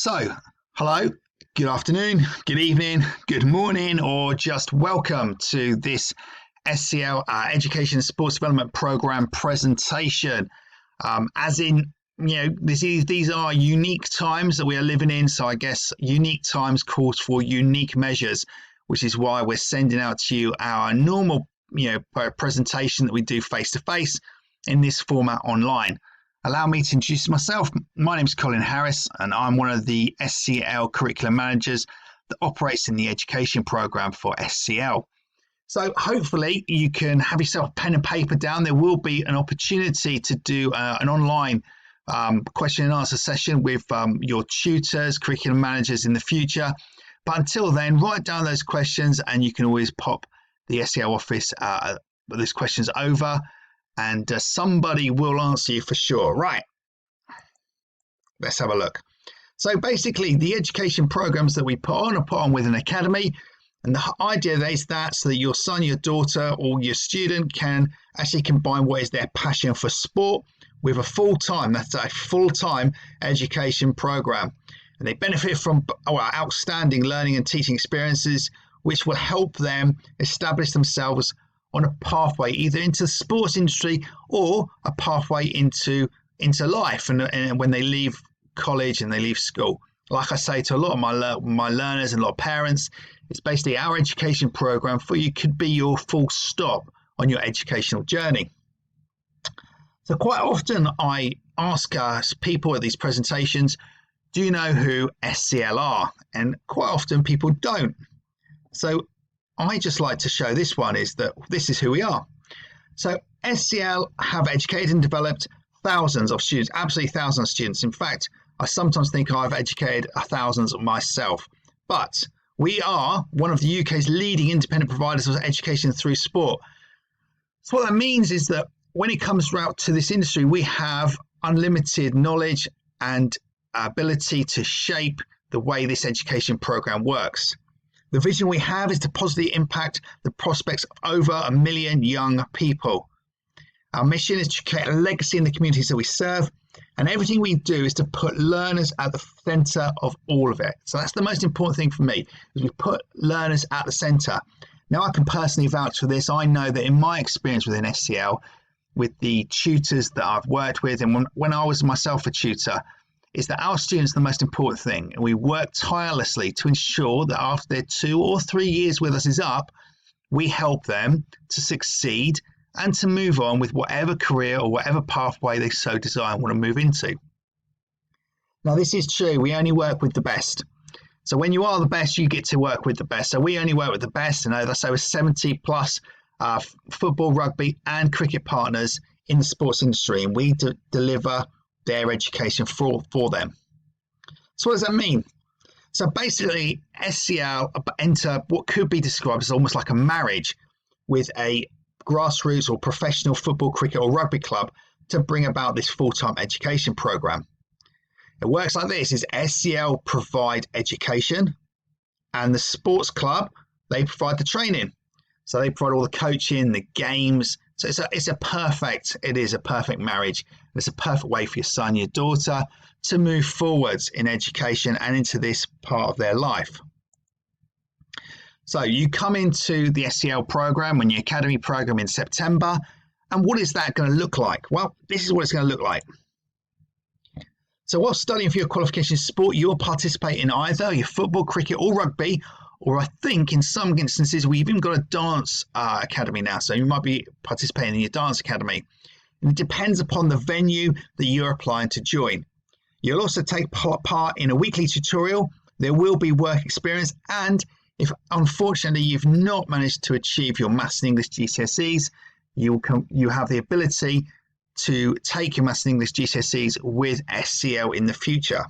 So, hello, good afternoon, good evening, good morning, or just welcome to this SCL Education and Sports Development Program presentation. These are unique times that we are living in. So I guess unique times calls for unique measures, which is why we're sending out to you our normal, presentation that we do face to face in this format online. Allow me to introduce myself. My name is Colin Harris, and I'm one of the SCL curriculum managers that operates in the education program for SCL. So hopefully you can have yourself pen and paper down. There will be an opportunity to do an online question and answer session with your tutors, curriculum managers in the future. But until then, write down those questions, and you can always pop the SCL office those questions over, and somebody will answer you for sure. Right, let's have a look. So basically, the education programs that we put on are put on with an academy, and the idea is that so that your son, your daughter, or your student can actually combine what is their passion for sport with a full-time education program. And they benefit from outstanding learning and teaching experiences, which will help them establish themselves on a pathway either into the sports industry or a pathway into life, and when they leave college and they leave school. Like I say to a lot of my learners and a lot of parents, it's basically our education program for you could be your full stop on your educational journey. So quite often I ask people at these presentations, do you know who SCL are? And quite often people don't. So I just like to show this one is that this is who we are. So SCL have educated and developed thousands of students, absolutely thousands of students. In fact, I sometimes think I've educated thousands myself. But we are one of the UK's leading independent providers of education through sport. So what that means is that when it comes to this industry, we have unlimited knowledge and ability to shape the way this education program works. The vision we have is to positively impact the prospects of over 1 million young people. Our mission is to create a legacy in the communities that we serve, and everything we do is to put learners at the centre of all of it. So that's the most important thing for me, is we put learners at the centre. Now, I can personally vouch for this. I know that in my experience within SCL, with the tutors that I've worked with, and when I was myself a tutor, is that our students are the most important thing. And we work tirelessly to ensure that after their 2 or 3 years with us is up, we help them to succeed and to move on with whatever career or whatever pathway they so desire and want to move into. Now, this is true. We only work with the best. So when you are the best, you get to work with the best. So we only work with the best, and that's over 70 plus football, rugby and cricket partners in the sports industry, and we deliver their education for them. So what does that mean? So basically, SCL enter what could be described as almost like a marriage with a grassroots or professional football, cricket or rugby club to bring about this full-time education program. It works like this: is SCL provide education, and the sports club, they provide the training. So they provide all the coaching, the games. So it's a perfect marriage. It's a perfect way for your son, your daughter to move forwards in education and into this part of their life. So you come into the SCL program and your academy program in September. And what is that going to look like? Well, this is what it's going to look like. So while studying for your qualification in sport, you'll participate in either your football, cricket or rugby, or I think in some instances we've even got a dance academy now. So you might be participating in your dance academy. And it depends upon the venue that you're applying to join. You'll also take part in a weekly tutorial. There will be work experience, and if unfortunately you've not managed to achieve your Maths and English GCSEs, you have the ability to take your Maths and English GCSEs with SCL in the future.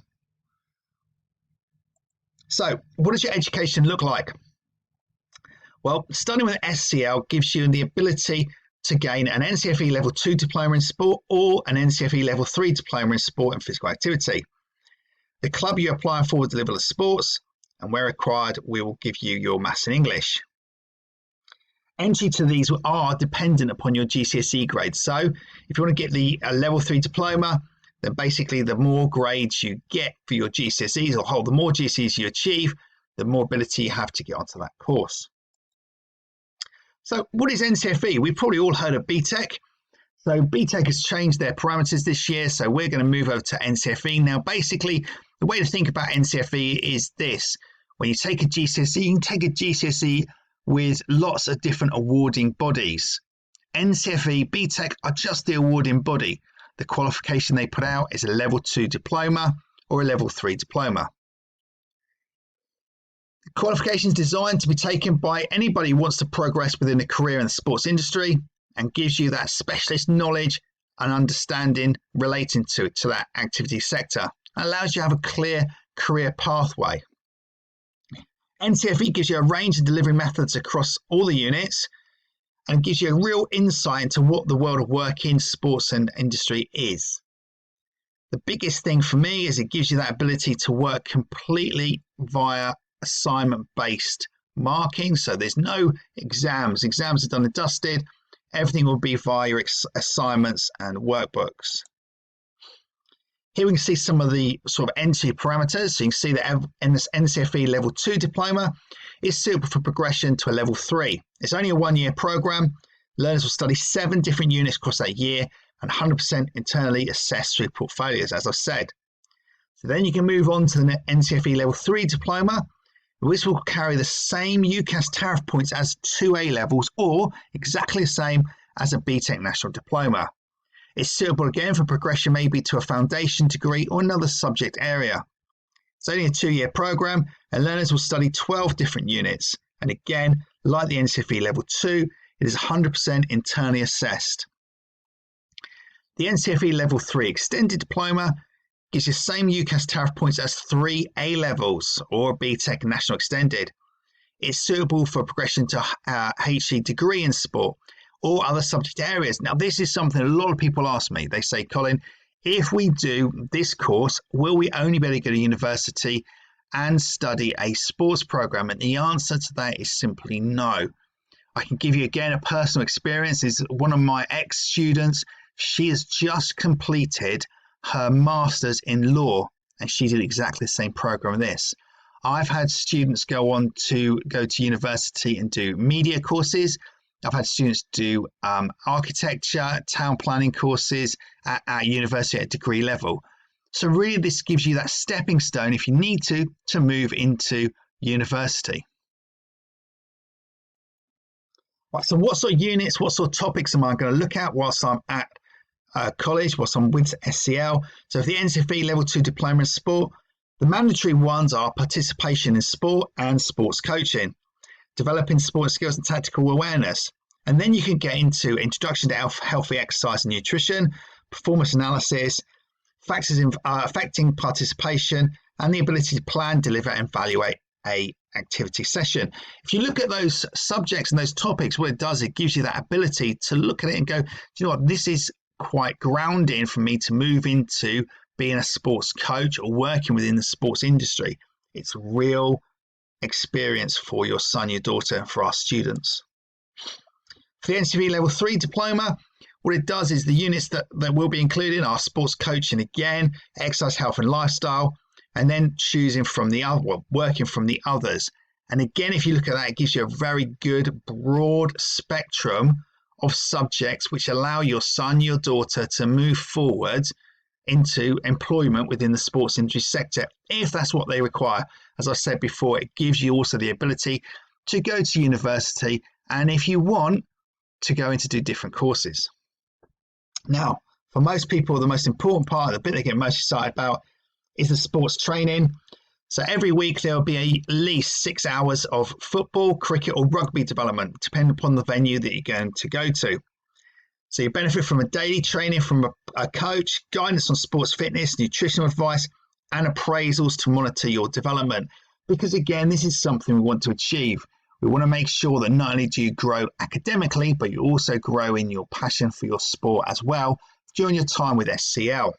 So what does your education look like? Well, studying with SCL gives you the ability to gain an NCFE Level 2 diploma in sport or an NCFE Level 3 diploma in sport and physical activity. The club you're applying for will deliver the sports, and where required, we will give you your Maths and English. Entry to these are dependent upon your GCSE grade. So if you want to get the Level 3 diploma, then basically the more grades you get for your GCSEs, or the more GCSEs you achieve, the more ability you have to get onto that course. So what is NCFE? We've probably all heard of BTEC. So BTEC has changed their parameters this year, so we're going to move over to NCFE. Now basically, the way to think about NCFE is this. When you take a GCSE, you can take a GCSE with lots of different awarding bodies. NCFE, BTEC are just the awarding body. The qualification they put out is a level 2 diploma or a level 3 diploma. The qualification is designed to be taken by anybody who wants to progress within a career in the sports industry and gives you that specialist knowledge and understanding relating to that activity sector and allows you to have a clear career pathway. NCFE gives you a range of delivery methods across all the units and gives you a real insight into what the world of work in sports and industry is. The biggest thing for me is it gives you that ability to work completely via assignment-based marking. So there's no exams. Exams are done and dusted. Everything will be via your assignments and workbooks. Here we can see some of the sort of entry parameters. So you can see that in this NCFE level 2 diploma is suitable for progression to a level 3. It's only a 1-year program. Learners will study 7 different units across that year and 100% internally assessed through portfolios, as I've said. So then you can move on to the NCFE level 3 diploma, which will carry the same UCAS tariff points as 2 A levels or exactly the same as a BTEC national diploma. It's suitable again for progression maybe to a foundation degree or another subject area. It's only a 2-year program and learners will study 12 different units. And again, like the NCFE level 2, it is 100% internally assessed. The NCFE level 3 extended diploma gives you the same UCAS tariff points as 3 A levels or BTEC national extended. It's suitable for progression to a HE degree in sport or other subject areas. Now, this is something a lot of people ask me. They say, Colin, if we do this course, will we only be able to go to university and study a sports program? And the answer to that is simply no. I can give you again a personal experience. Is one of my ex-students. She has just completed her master's in law and she did exactly the same program as this. I've had students go to university and do media courses. I've had students do architecture, town planning courses at university at degree level. So really this gives you that stepping stone if you need to move into university. Right, so what sort of units, what sort of topics am I going to look at whilst I'm at college, whilst I'm with SCL? So for the NCFE level 2 diploma in sport, the mandatory ones are participation in sport and sports coaching, developing sports skills and tactical awareness. And then you can get into introduction to healthy exercise and nutrition, performance analysis, factors affecting participation, and the ability to plan, deliver, and evaluate a activity session. If you look at those subjects and those topics, what it does, it gives you that ability to look at it and go, do you know what, this is quite grounding for me to move into being a sports coach or working within the sports industry. It's real experience for your son, your daughter, for our students. For the NCFE level 3 diploma, what it does is the units that will be included are sports coaching again, exercise, health and lifestyle, and then choosing from the other, working from the others. And again, if you look at that, it gives you a very good broad spectrum of subjects which allow your son, your daughter to move forward into employment within the sports industry sector, if that's what they require. As I said before, it gives you also the ability to go to university and if you want to go in to do different courses. Now, for most people, the most important part, the bit they get most excited about, is the sports training. So every week there will be at least 6 hours of football, cricket or rugby development, depending upon the venue that you're going to go to. So you benefit from a daily training from a coach, guidance on sports fitness, nutritional advice, and appraisals to monitor your development. Because again, this is something we want to achieve. We want to make sure that not only do you grow academically, but you also grow in your passion for your sport as well during your time with SCL.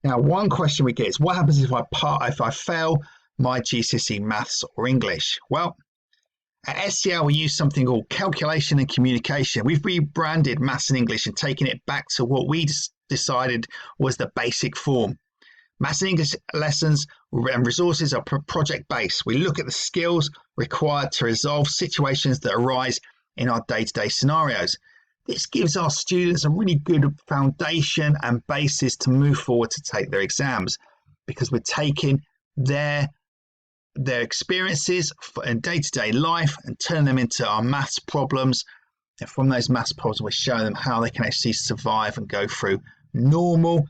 Now, one question we get is, what happens if I fail my GCSE maths or English? Well, at SCL, we use something called calculation and communication. We've rebranded maths and English and taken it back to what we decided was the basic form. Maths and English lessons and resources are project-based. We look at the skills required to resolve situations that arise in our day-to-day scenarios. This gives our students a really good foundation and basis to move forward to take their exams, because we're taking their experiences in day-to-day life and turning them into our maths problems. And from those maths problems, we're showing them how they can actually survive and go through normal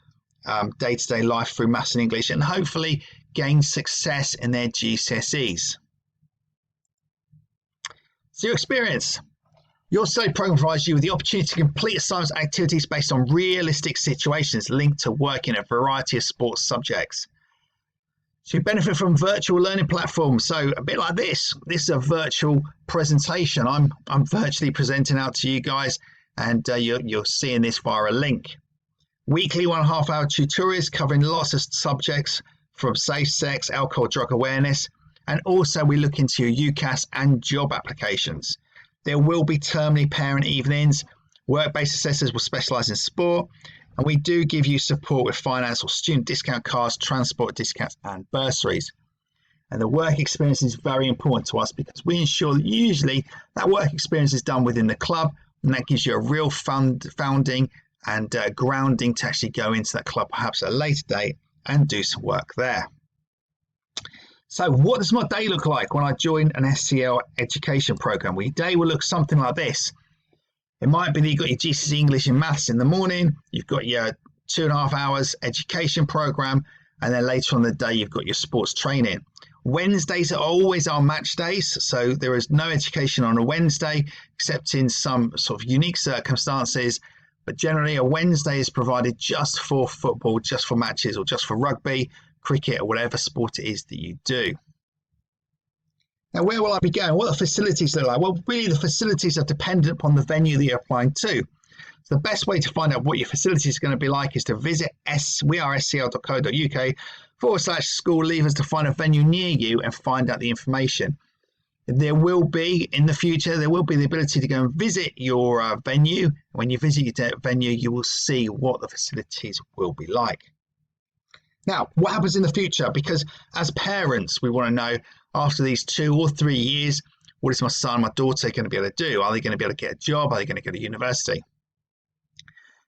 day-to-day life through maths and English, and hopefully gain success in their GCSEs. So your experience. Your study program provides you with the opportunity to complete assignments and activities based on realistic situations linked to working a variety of sports subjects. So you benefit from virtual learning platforms. So a bit like this. This is a virtual presentation. I'm virtually presenting out to you guys, and you're seeing this via a link. Weekly 1.5 hour tutorials covering lots of subjects from safe sex, alcohol, drug awareness, and also we look into your UCAS and job applications. There will be termly parent evenings. Work-based assessors will specialise in sport, and we do give you support with finance or student discount cards, transport discounts, and bursaries. And the work experience is very important to us because we ensure that usually that work experience is done within the club, and that gives you a real founding and grounding to actually go into that club perhaps at a later date and do some work there. So what does my day look like when I join an SCL education program? Well, your day will look something like this. It might be that you've got your GCSE English and Maths in the morning, you've got your 2.5 hours education program, and then later on in the day you've got your sports training. Wednesdays are always our match days, so there is no education on a Wednesday except in some sort of unique circumstances. But generally a Wednesday is provided just for football, just for matches, or just for rugby, cricket, or whatever sport it is that you do. Now, where will I be going? What do the facilities look like? Well, really the facilities are dependent upon the venue that you're applying to. So the best way to find out what your facilities are going to be like is to visit wearescl.co.uk/school leavers to find a venue near you and find out the information. There will be, in the future, there will be the ability to go and visit your venue. When you visit your venue, you will see what the facilities will be like. Now, what happens in the future? Because as parents, we want to know after these 2 or 3 years, what is my son, my daughter going to be able to do? Are they going to be able to get a job? Are they going to go to university?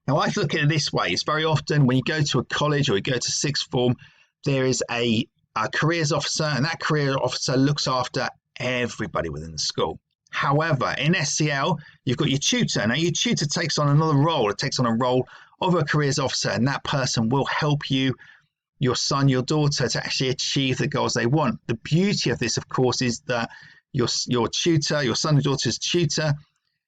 Now, I look at it this way. It's very often when you go to a college or you go to sixth form, there is a careers officer, and that career officer looks after everybody within the school. However, in SCL, you've got your tutor. Now, your tutor takes on another role. It takes on a role of a careers officer, and that person will help you, your son, your daughter, to actually achieve the goals they want. The beauty of this, of course, is that your tutor, your son or daughter's tutor,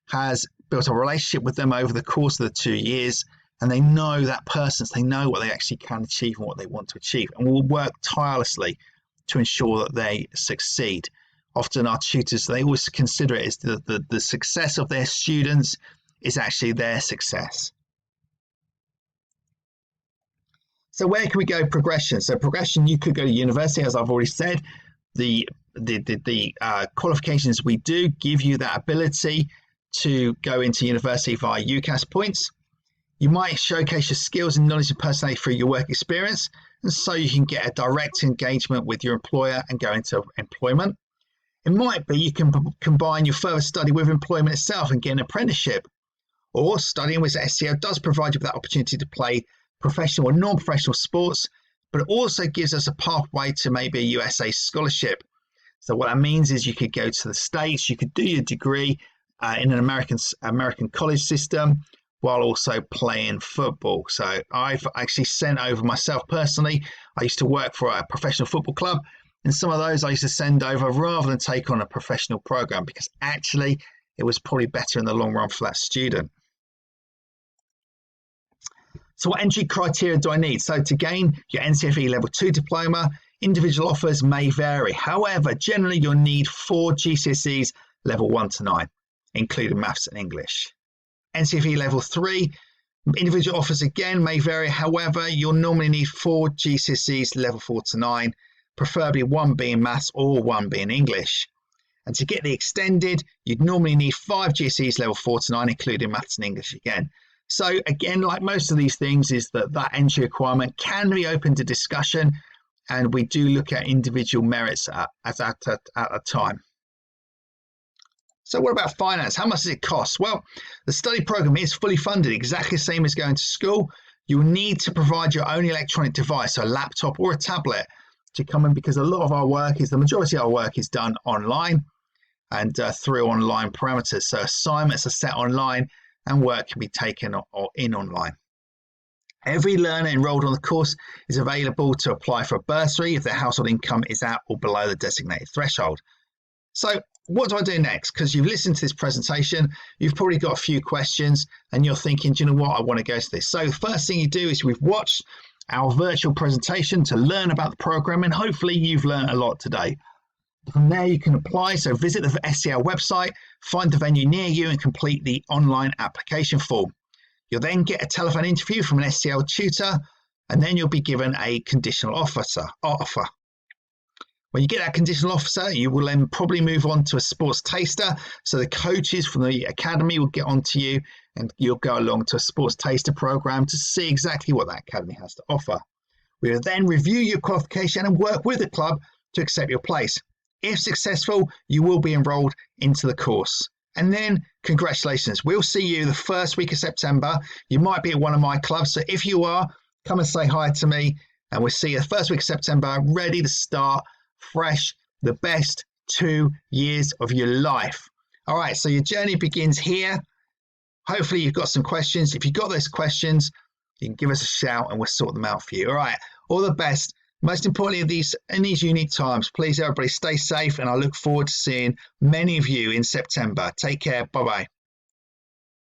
has built a relationship with them over the course of the 2 years, and they know that person, so they know what they actually can achieve and what they want to achieve, and will work tirelessly to ensure that they succeed. Often our tutors, they always consider it as the success of their students is actually their success. So where can we go progression? So progression, you could go to university, as I've already said. The qualifications we do give you that ability to go into university via UCAS points. You might showcase your skills and knowledge and personality through your work experience, and so you can get a direct engagement with your employer and go into employment. It might be you can combine your further study with employment itself and get an apprenticeship, or studying with SCL does provide you with that opportunity to play professional or non-professional sports, but it also gives us a pathway to maybe a USA scholarship. So what that means is you could go to the States, you could do your degree in an American college system while also playing football. So I've actually sent over myself personally. I used to work for a professional football club, and some of those I used to send over rather than take on a professional program, because actually it was probably better in the long run for that student. So what entry criteria do I need? So to gain your NCFE Level 2 diploma, individual offers may vary. However, generally you'll need 4 GCSEs Level 1 to 9, including Maths and English. NCFE Level 3, individual offers again may vary. However, you'll normally need 4 GCSEs Level 4 to 9, preferably 1 being Maths or 1 being English. And to get the extended, you'd normally need 5 GCSEs Level 4 to 9, including Maths and English again. So again, like most of these things, is that entry requirement can be open to discussion, and we do look at individual merits at a time. So what about finance? How much does it cost? Well, the study program is fully funded, exactly the same as going to school. You'll need to provide your own electronic device, so a laptop or a tablet, to come in, because a lot of our work the majority of our work is done online and through online parameters. So assignments are set online and work can be taken or in online. Every learner enrolled on the course is available to apply for a bursary if their household income is at or below the designated threshold. So what do I do next? Because you've listened to this presentation, you've probably got a few questions and you're thinking, do you know what, I want to go to this. So the first thing you do is we've watched our virtual presentation to learn about the program, and hopefully you've learned a lot today. From there you can apply, so visit the SCL website, find the venue near you and complete the online application form. You'll then get a telephone interview from an SCL tutor, and then you'll be given a conditional offer. When you get that conditional offer, you will then probably move on to a sports taster. So the coaches from the academy will get onto you and you'll go along to a sports taster program to see exactly what that academy has to offer. We will then review your qualification and work with the club to accept your place. If successful, you will be enrolled into the course. And then congratulations, we'll see you the first week of September. You might be at one of my clubs. So if you are, come and say hi to me, and we'll see you the first week of September, ready to start fresh, the best 2 years of your life. All right, so your journey begins here. Hopefully you've got some questions. If you've got those questions, you can give us a shout and we'll sort them out for you. All right, all the best. Most importantly, in these unique times, please everybody stay safe, and I look forward to seeing many of you in September. Take care. Bye-bye.